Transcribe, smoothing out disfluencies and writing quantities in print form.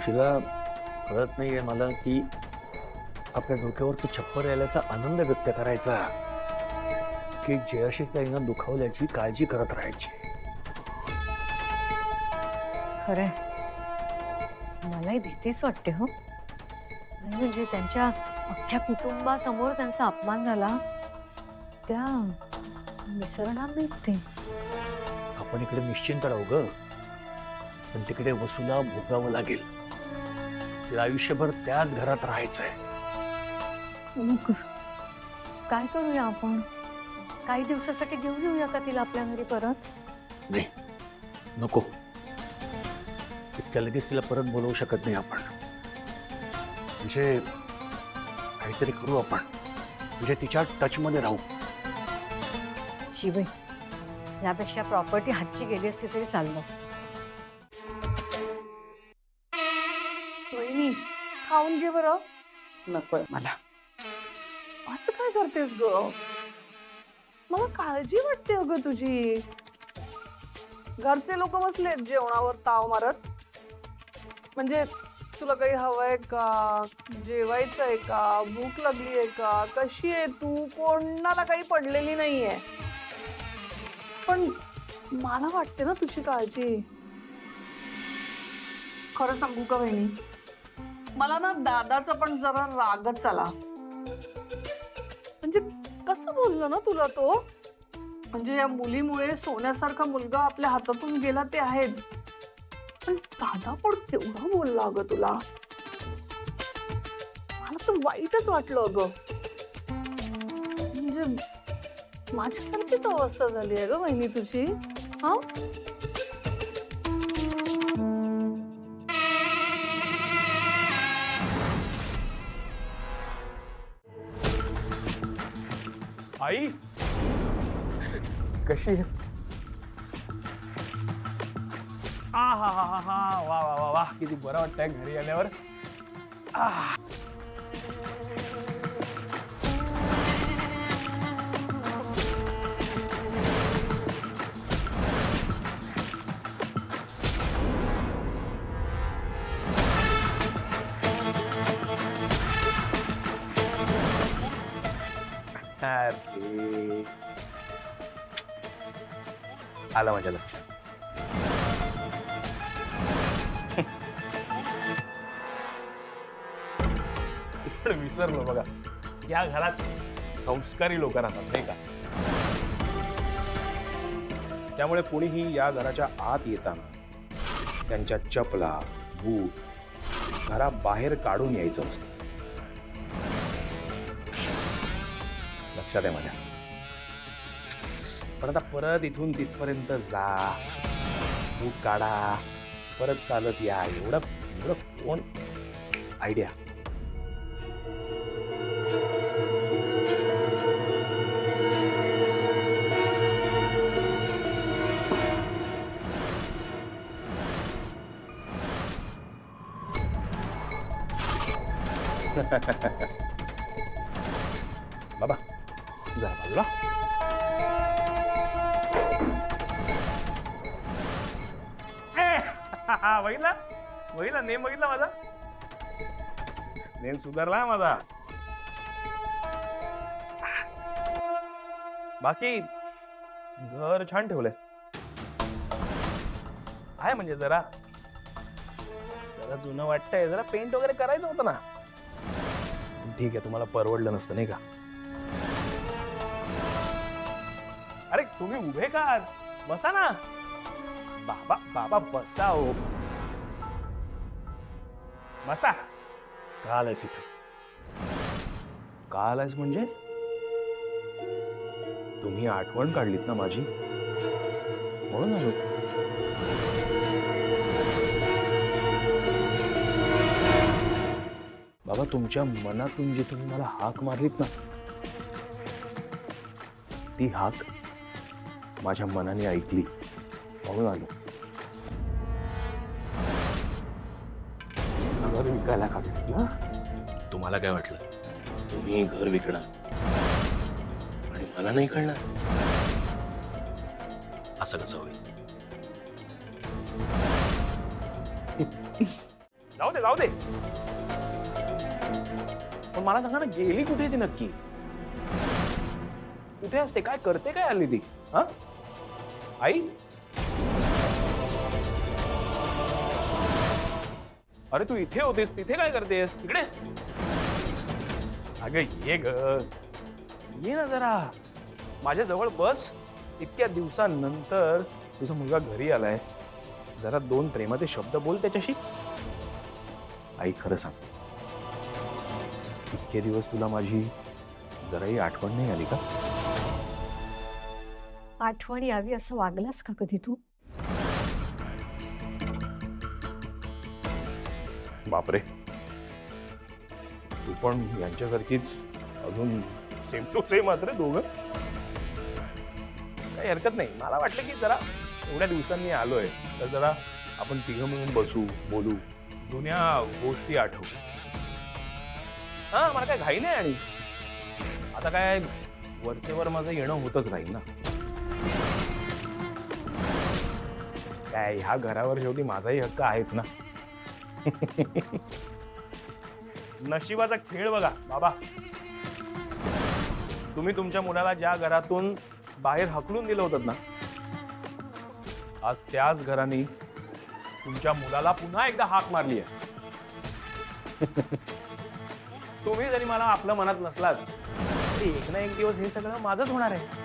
शिला कळत नाहीये मला की आपल्या डोक्यावरचं छप्पर यायल्याचा आनंद व्यक्त करायचा की जयाशी ताईनं दुखावल्याची काळजी करत राहायची. खरंय, मलाही भीतीच वाटते हो. नाही म्हणजे त्यांच्या अख्ख्या कुटुंबासमोर त्यांचा अपमान झाला, त्या विसरणार नाहीत ते. आपण इकडे निश्चिंत राहू ग, पण तिकडे वसुला भोगावं लागेल. तिला आयुष्यभर त्याच घरात राहायचंय. मग काय करूया आपण? काही दिवसासाठी घेऊन येऊया का तिला आपल्या घरी परत? नाही, नको. इतक्या लगेच तिला परत बोलवू शकत नाही आपण. म्हणजे काहीतरी करू आपण, म्हणजे तिच्या टचमध्ये राहू. शिवाय यापेक्षा प्रॉपर्टी हातची गेली असती तरी चाललं असतं. वहिनी खाऊन घे बरं. नकोय मला. असं काय करतेस ग? मला काळजी वाटते अगं तुझी. घरचे लोक बसलेत जेवणावर ताव मारत. म्हणजे तुला काही हवंय का? जेवायचंय का? भूक लागलीये का? कशी आहे तू? कोणाला काही पडलेली नाहीये, पण मला वाटते ना तुझी काळजी. खरं सांगू का बहिणी, मला ना दादाचा पण जरा रागच आला. म्हणजे कसं बोललो ना तुला तो. म्हणजे या मुलीमुळे सोन्यासारखा मुलगा आपल्या हातातून गेला ते आहेच, पण दादा पण केवढा बोलला अगं तुला. मला तर वाईटच वाटलं अगं. म्हणजे माझ्यासारखीच अवस्था झाली आहे ग बहिणी तुझी. हा, आई कशी आहे? हा हा हा हा हा, वा वा वा वा, किती बरं वाटतंय घरी आल्यावर. अरे, आलं माझ्या लक्षात. पण विसरलो बघा, या घरात संस्कारी लोक राहतात नाही का. त्यामुळे कोणीही या घराच्या आत येताना त्यांच्या चपला बूट घराबाहेर काढून यायचं असतं. लक्षात आहे माझ्या. पण आता परत इथून तिथपर्यंत जा, बूट काढा, परत चालत या, एवढं एवढं कोण आयडिया. बाबा जरा बाजूला. बघितला बघितला नेम, बघितला माझा नेम सुधारला माझा. बाकी घर छान ठेवलंय. आहे म्हणजे जरा जरा जुनं वाटतंय, जरा पेंट वगैरे करायचं होतं ना. ठीक आहे, तुम्हाला परवडलं नसतं नाही का. अरे तुम्ही उभे का, बसा ना. बाबा बाबा बसा हो, बसा. का आलायस इथे? का आलायस म्हणजे? तुम्ही आठवण काढलीत ना माझी, म्हणून आलो. बाबा तुमच्या मनातून जी तुम्ही मला हाक मारलीत ना, ती हाक माझ्या मनाने ऐकली म्हणून आलो. घर विकायला काढलं. तुम्हाला काय वाटलं तुम्ही घर विकणार आणि मला नाही कळणार? असं कसं होईल? जाऊ दे जाऊ दे. पण मला सांगा ना, गेली कुठे ती नक्की? कुठे असते, काय करते, काय आली ती? हा आई? अरे तू इथे होतीस, तिथे काय करतेस? इकडे अगं ये ग, ये ना जरा माझ्या जवळ बस. इतक्या दिवसानंतर तुझा मुलगा घरी आलाय, जरा 2 प्रेमाचे शब्द बोल त्याच्याशी. आई खरं सांग, इतके दिवस तुला माझी जराही आठवण नाही आली का? आठवण यावी असं वागलास का कधी तू? बापरे, तू पण यांच्यासारखीच अजून सेम टू सेम मात्र दोघं. काही हरकत नाही. मला वाटलं की जरा एवढ्या दिवसांनी आलोय तर जरा आपण तिघं मिळून बसू, बोलू, जुन्या गोष्टी आठवू. हा, मला काय घाई नाही. आणि आता काय वरचेवर माझं येणं होतच राहील ना. काय ह्या घरावर शेवटी माझाही हक्क आहेच ना. नशिबाचा खेळ बघा बाबा. तुम्ही तुमच्या मुलाला ज्या घरातून बाहेर हकलून दिलं होतं ना, आज त्याच घराने तुमच्या मुलाला पुन्हा एकदा हाक मारली आहे. तुम्ही जरी मला आपल्या मनात नसलात तरी एक ना एक दिवस हे सगळं माझंच होणार आहे.